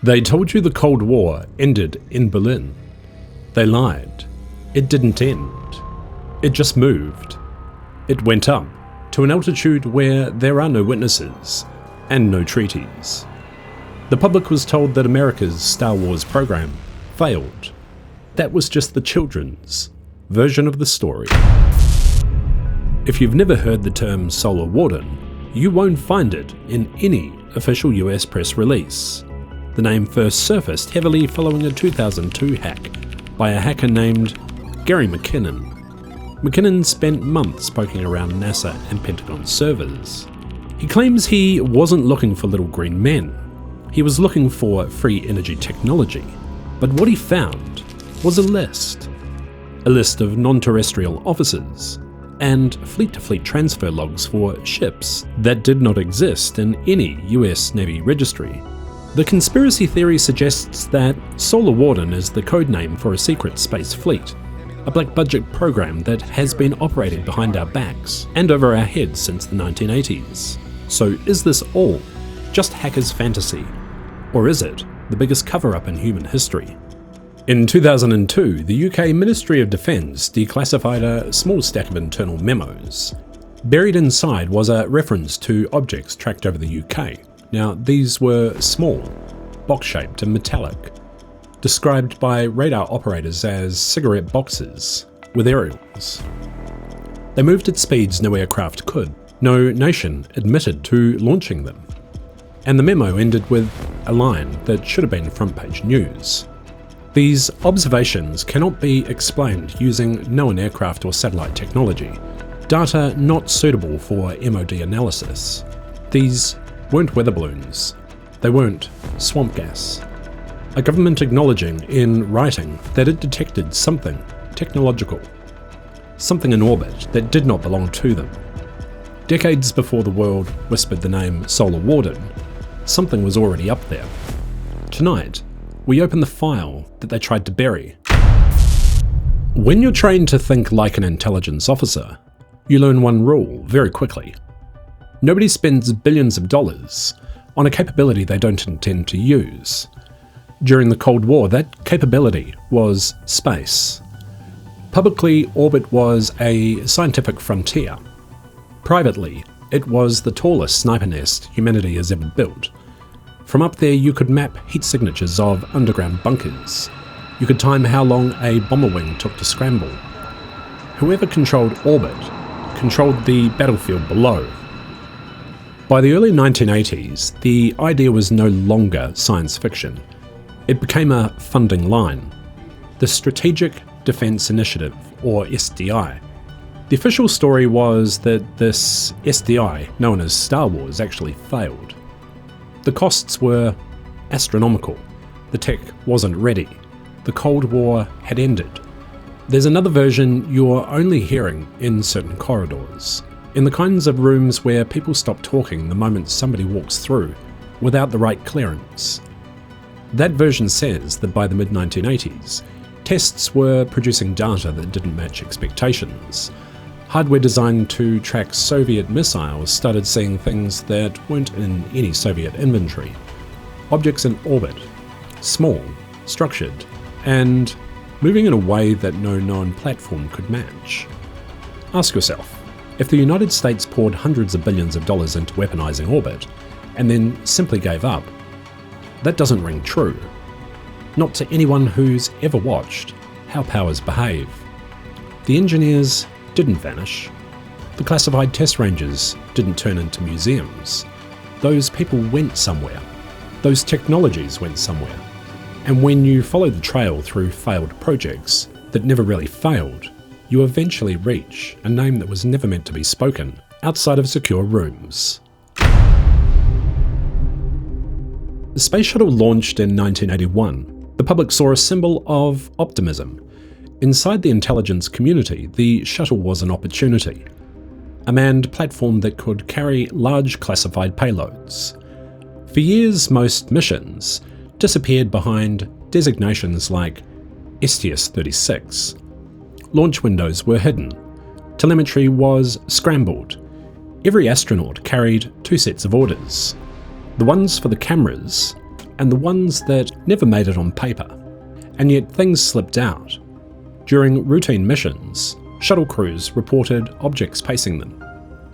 They told you the Cold War ended in Berlin. They lied. It didn't end. It just moved. It went up to an altitude where there are no witnesses and no treaties. The public was told that America's Star Wars program failed. That was just the children's version of the story. If you've never heard the term Solar Warden, you won't find it in any official US press release. The name first surfaced heavily following a 2002 hack by a hacker named Gary McKinnon. McKinnon spent months poking around NASA and Pentagon servers. He claims he wasn't looking for little green men. He was looking for free energy technology. But what he found was a list of non-terrestrial officers and fleet-to-fleet transfer logs for ships that did not exist in any US Navy registry. The conspiracy theory suggests that Solar Warden is the codename for a secret space fleet, a black-budget program that has been operating behind our backs and over our heads since the 1980s. So is this all just hackers' fantasy? Or is it the biggest cover-up in human history? In 2002, the UK Ministry of Defence declassified a small stack of internal memos. Buried inside was a reference to objects tracked over the UK. Now, these were small, box-shaped and metallic, described by radar operators as cigarette boxes with aerials. They moved at speeds no aircraft could. No nation admitted to launching them. And the memo ended with a line that should have been front-page news. These observations cannot be explained using known aircraft or satellite technology. Data not suitable for MOD analysis. These weren't weather balloons. They weren't swamp gas. A government acknowledging in writing that it detected something technological. Something in orbit that did not belong to them. Decades before the world whispered the name Solar Warden, something was already up there. Tonight, we open the file that they tried to bury. When you're trained to think like an intelligence officer, you learn one rule very quickly. Nobody spends billions of dollars on a capability they don't intend to use. During the Cold War, that capability was space. Publicly, orbit was a scientific frontier. Privately, it was the tallest sniper nest humanity has ever built. From up there, you could map heat signatures of underground bunkers. You could time how long a bomber wing took to scramble. Whoever controlled orbit controlled the battlefield below. By the early 1980s, the idea was no longer science fiction. It became a funding line. The Strategic Defense Initiative, or SDI. The official story was that this SDI, known as Star Wars, actually failed. The costs were astronomical. The tech wasn't ready. The Cold War had ended. There's another version you're only hearing in certain corridors, in the kinds of rooms where people stop talking the moment somebody walks through, without the right clearance. That version says that by the mid-1980s, tests were producing data that didn't match expectations. Hardware designed to track Soviet missiles started seeing things that weren't in any Soviet inventory. Objects in orbit, small, structured, and moving in a way that no known platform could match. Ask yourself, if the United States poured hundreds of billions of dollars into weaponizing orbit, and then simply gave up, that doesn't ring true. Not to anyone who's ever watched how powers behave. The engineers didn't vanish. The classified test ranges didn't turn into museums. Those people went somewhere. Those technologies went somewhere. And when you follow the trail through failed projects that never really failed, you eventually reach a name that was never meant to be spoken outside of secure rooms. The Space Shuttle launched in 1981. The public saw a symbol of optimism. Inside the intelligence community, the shuttle was an opportunity. A manned platform that could carry large classified payloads. For years, most missions disappeared behind designations like STS-36. Launch windows were hidden. Telemetry was scrambled. Every astronaut carried two sets of orders. The ones for the cameras and the ones that never made it on paper, and yet things slipped out. During routine missions, shuttle crews reported objects pacing them,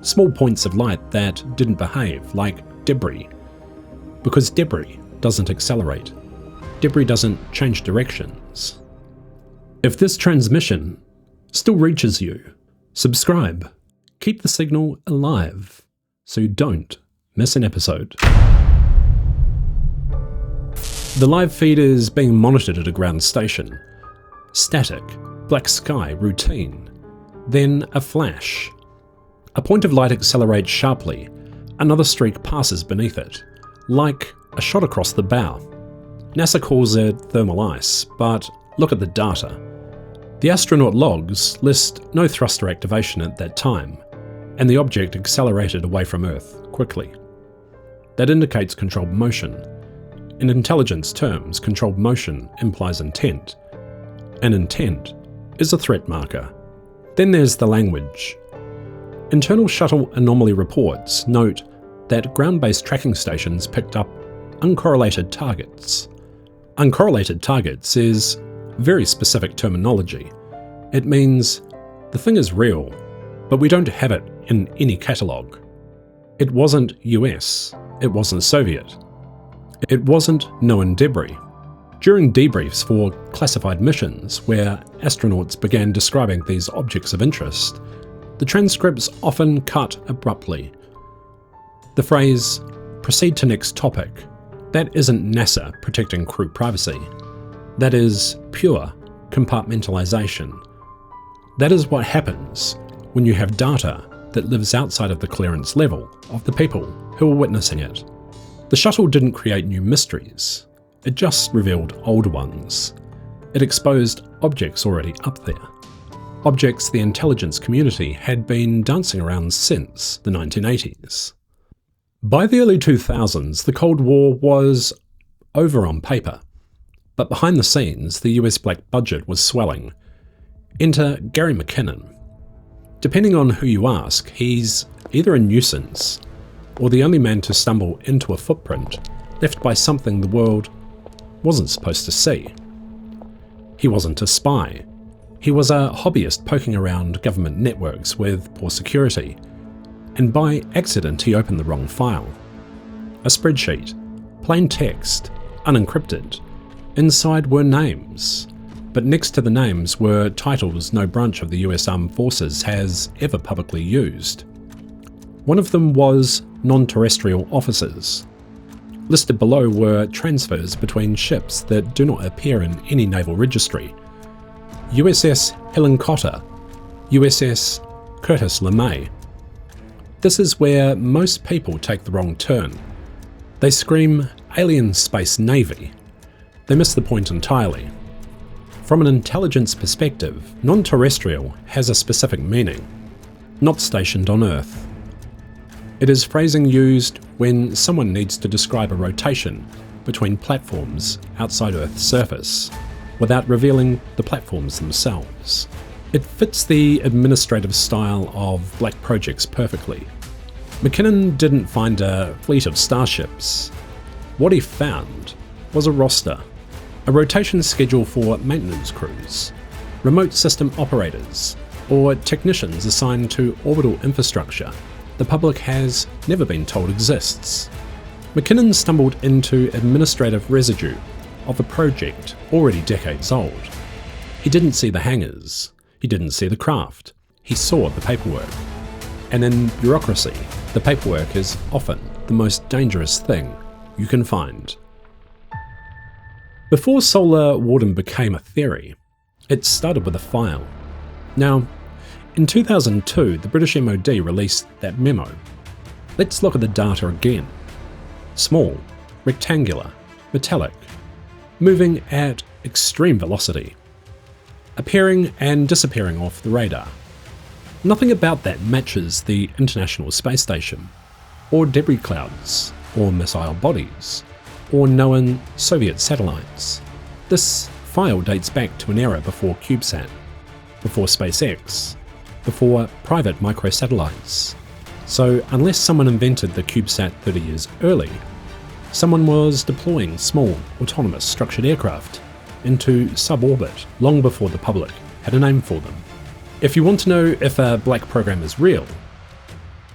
small points of light that didn't behave, like debris. Because debris doesn't accelerate. Debris doesn't change directions. If this transmission still reaches you, subscribe. Keep the signal alive so you don't miss an episode. The live feed is being monitored at a ground station. Static, black sky, routine. Then a flash. A point of light accelerates sharply. Another streak passes beneath it, like a shot across the bow. NASA calls it thermal ice, but look at the data. The astronaut logs list no thruster activation at that time, and the object accelerated away from Earth quickly. That indicates controlled motion. In intelligence terms, controlled motion implies intent, and intent is a threat marker. Then there's the language. Internal shuttle anomaly reports note that ground-based tracking stations picked up uncorrelated targets. Uncorrelated targets is very specific terminology. It means the thing is real, but we don't have it in any catalogue. It wasn't US, it wasn't Soviet, it wasn't known debris. During debriefs for classified missions, where astronauts began describing these objects of interest, the transcripts often cut abruptly. The phrase, "proceed to next topic," that isn't NASA protecting crew privacy. That is pure compartmentalization. That is what happens when you have data that lives outside of the clearance level of the people who are witnessing it. The shuttle didn't create new mysteries, it just revealed old ones. It exposed objects already up there. Objects the intelligence community had been dancing around since the 1980s. By the early 2000s, the Cold War was over on paper, but behind the scenes, the US black budget was swelling. Enter Gary McKinnon. Depending on who you ask, he's either a nuisance or the only man to stumble into a footprint left by something the world wasn't supposed to see. He wasn't a spy. He was a hobbyist poking around government networks with poor security, and by accident he opened the wrong file. A spreadsheet, plain text, unencrypted. Inside were names, but next to the names were titles no branch of the US Armed Forces has ever publicly used. One of them was Non-Terrestrial officers. Listed below were transfers between ships that do not appear in any naval registry. USS Helen Cotter, USS Curtis LeMay. This is where most people take the wrong turn. They scream Alien Space Navy. They miss the point entirely. From an intelligence perspective, non-terrestrial has a specific meaning, not stationed on Earth. It is phrasing used when someone needs to describe a rotation between platforms outside Earth's surface, without revealing the platforms themselves. It fits the administrative style of black projects perfectly. McKinnon didn't find a fleet of starships. What he found was a roster, a rotation schedule for maintenance crews, remote system operators, or technicians assigned to orbital infrastructure the public has never been told exists. McKinnon stumbled into administrative residue of a project already decades old. He didn't see the hangars, he didn't see the craft, he saw the paperwork. And in bureaucracy, the paperwork is often the most dangerous thing you can find. Before Solar Warden became a theory, it started with a file. Now, in 2002, the British MOD released that memo. Let's look at the data again. Small, rectangular, metallic, moving at extreme velocity, appearing and disappearing off the radar. Nothing about that matches the International Space Station, or debris clouds, or missile bodies, or known Soviet satellites. This file dates back to an era before CubeSat, before SpaceX, before private microsatellites. So unless someone invented the CubeSat 30 years early, someone was deploying small, autonomous structured aircraft into sub-orbit long before the public had a name for them. If you want to know if a black program is real,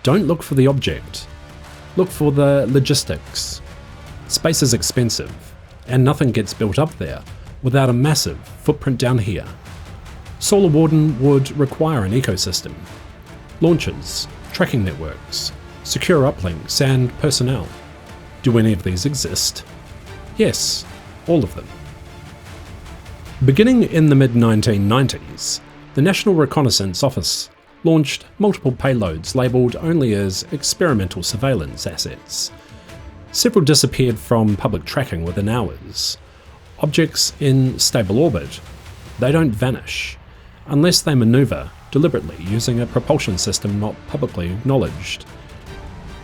don't look for the object, look for the logistics. Space is expensive, and nothing gets built up there without a massive footprint down here. Solar Warden would require an ecosystem, launches, tracking networks, secure uplinks, and personnel. Do any of these exist? Yes, all of them. Beginning in the mid-1990s, the National Reconnaissance Office launched multiple payloads labelled only as experimental surveillance assets. Several disappeared from public tracking within hours. Objects in stable orbit, they don't vanish, unless they manoeuvre deliberately using a propulsion system not publicly acknowledged.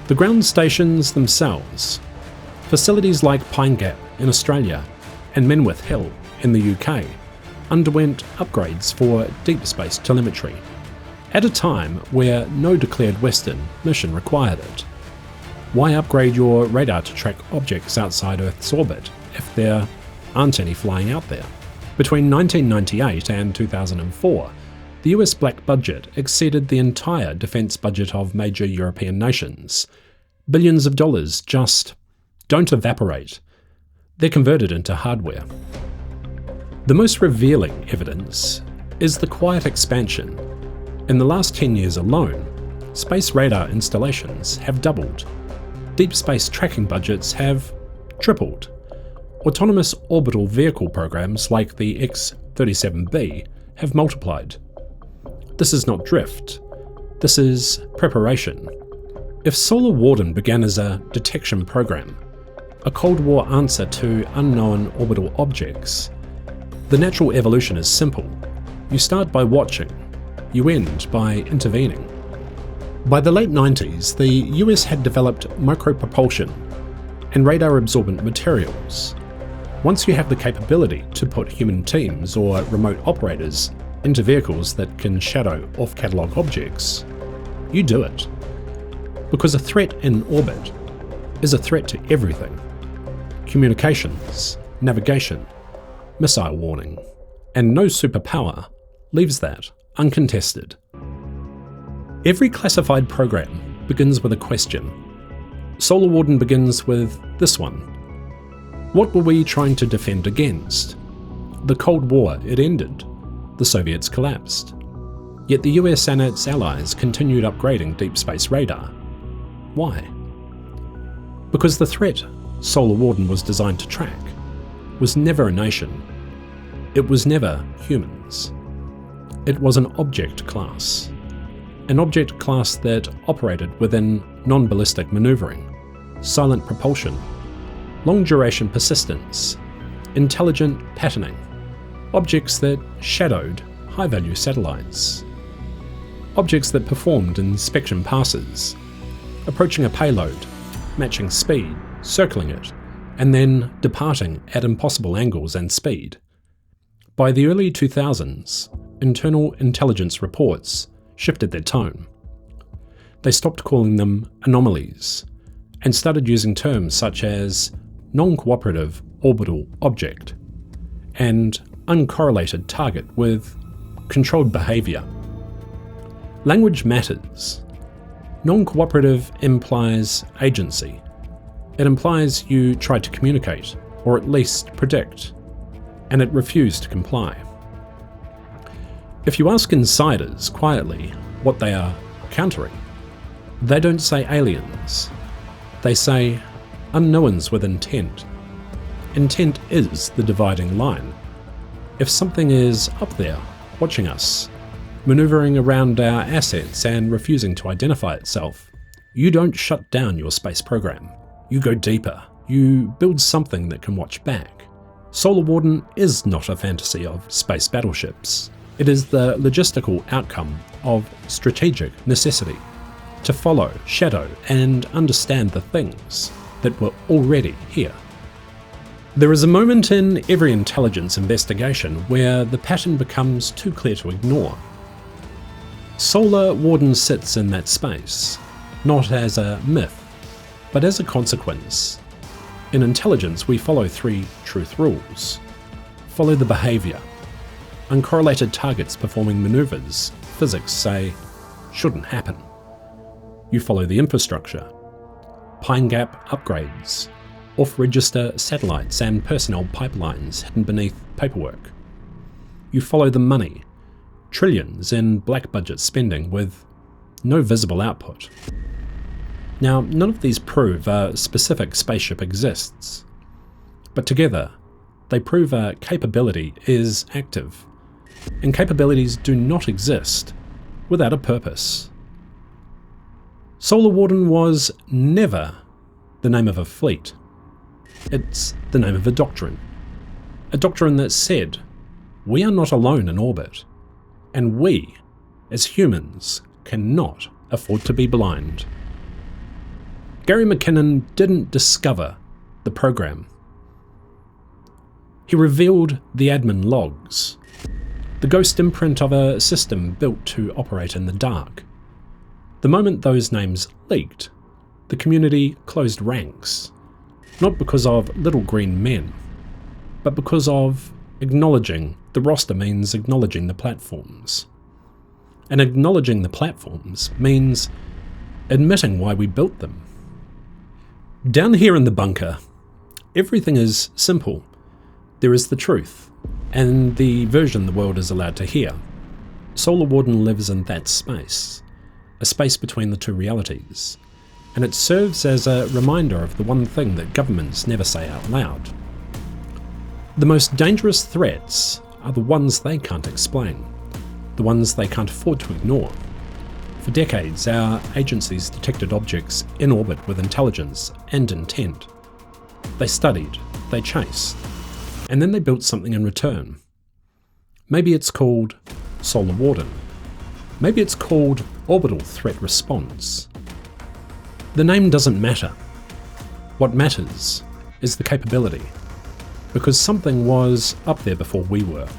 The ground stations themselves, facilities like Pine Gap in Australia and Menwith Hill in the UK, underwent upgrades for deep space telemetry, at a time where no declared Western mission required it. Why upgrade your radar to track objects outside Earth's orbit if there aren't any flying out there? Between 1998 and 2004, the US black budget exceeded the entire defence budget of major European nations. Billions of dollars just don't evaporate. They're converted into hardware. The most revealing evidence is the quiet expansion. In the last 10 years alone, space radar installations have doubled. Deep space tracking budgets have tripled. Autonomous orbital vehicle programs like the X-37B have multiplied. This is not drift. This is preparation. If Solar Warden began as a detection program, a Cold War answer to unknown orbital objects, the natural evolution is simple. You start by watching, you end by intervening. By the late 90s, the US had developed micropropulsion and radar-absorbent materials. Once you have the capability to put human teams or remote operators into vehicles that can shadow off-catalogue objects, you do it. Because a threat in orbit is a threat to everything. Communications, navigation, missile warning, and no superpower leaves that uncontested. Every classified program begins with a question. Solar Warden begins with this one. What were we trying to defend against? The Cold War, it ended. The Soviets collapsed. Yet the US and its allies continued upgrading deep space radar. Why? Because the threat Solar Warden was designed to track was never a nation. It was never humans. It was an object class. An object class that operated within non-ballistic maneuvering, silent propulsion, long-duration persistence, intelligent patterning, objects that shadowed high-value satellites, objects that performed inspection passes, approaching a payload, matching speed, circling it, and then departing at impossible angles and speed. By the early 2000s, internal intelligence reports shifted their tone. They stopped calling them anomalies and started using terms such as non-cooperative orbital object and uncorrelated target with controlled behaviour. Language matters. Non-cooperative implies agency. It implies you tried to communicate, or at least predict, and it refused to comply. If you ask insiders quietly what they are countering, they don't say aliens. They say unknowns with intent. Intent is the dividing line. If something is up there, watching us, maneuvering around our assets and refusing to identify itself, you don't shut down your space program. You go deeper. You build something that can watch back. Solar Warden is not a fantasy of space battleships. It is the logistical outcome of strategic necessity to follow, shadow, and understand the things that were already here. There is a moment in every intelligence investigation where the pattern becomes too clear to ignore. Solar Warden sits in that space, not as a myth, but as a consequence. In intelligence, we follow 3 truth rules. Follow the behaviour. Uncorrelated targets performing manoeuvres, physics say, shouldn't happen. You follow the infrastructure. Pine Gap upgrades, off-register satellites and personnel pipelines hidden beneath paperwork. You follow the money, trillions in black budget spending with no visible output. Now, none of these prove a specific spaceship exists, but together they prove a capability is active, and capabilities do not exist without a purpose. Solar Warden was never the name of a fleet. It's the name of a doctrine that said, we are not alone in orbit, and we, as humans, cannot afford to be blind. Gary McKinnon didn't discover the program. He revealed the admin logs, the ghost imprint of a system built to operate in the dark. The moment those names leaked, the community closed ranks, not because of little green men, but because of acknowledging the roster means acknowledging the platforms. And acknowledging the platforms means admitting why we built them. Down here in the bunker, everything is simple. There is the truth, and the version the world is allowed to hear. Solar Warden lives in that space, a space between the 2 realities, and it serves as a reminder of the one thing that governments never say out loud. The most dangerous threats are the ones they can't explain, the ones they can't afford to ignore. For decades, our agencies detected objects in orbit with intelligence and intent. They studied, they chased, and then they built something in return. Maybe it's called Solar Warden. Maybe it's called Orbital Threat Response. The name doesn't matter. What matters is the capability, because something was up there before we were.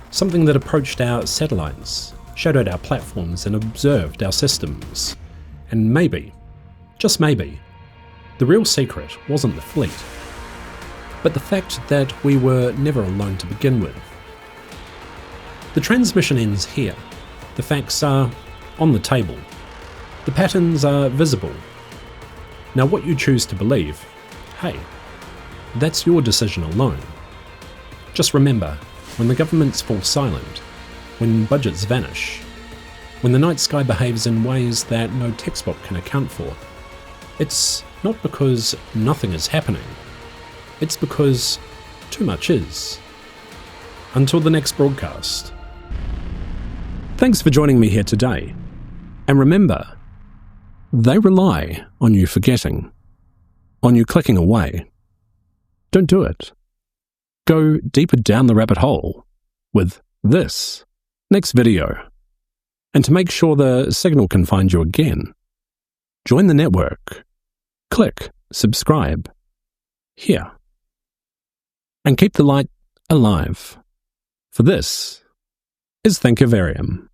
Something that approached our satellites, shadowed our platforms and observed our systems. And maybe, just maybe, the real secret wasn't the fleet, but the fact that we were never alone to begin with. The transmission ends here. The facts are on the table. The patterns are visible. Now what you choose to believe, hey, that's your decision alone. Just remember, when the governments fall silent, when budgets vanish, when the night sky behaves in ways that no textbook can account for, it's not because nothing is happening, it's because too much is. Until the next broadcast. Thanks for joining me here today, and remember, they rely on you forgetting, on you clicking away. Don't do it. Go deeper down the rabbit hole with this next video. And to make sure the signal can find you again, join the network. Click subscribe here. And keep the light alive. For this is Thinkavarium.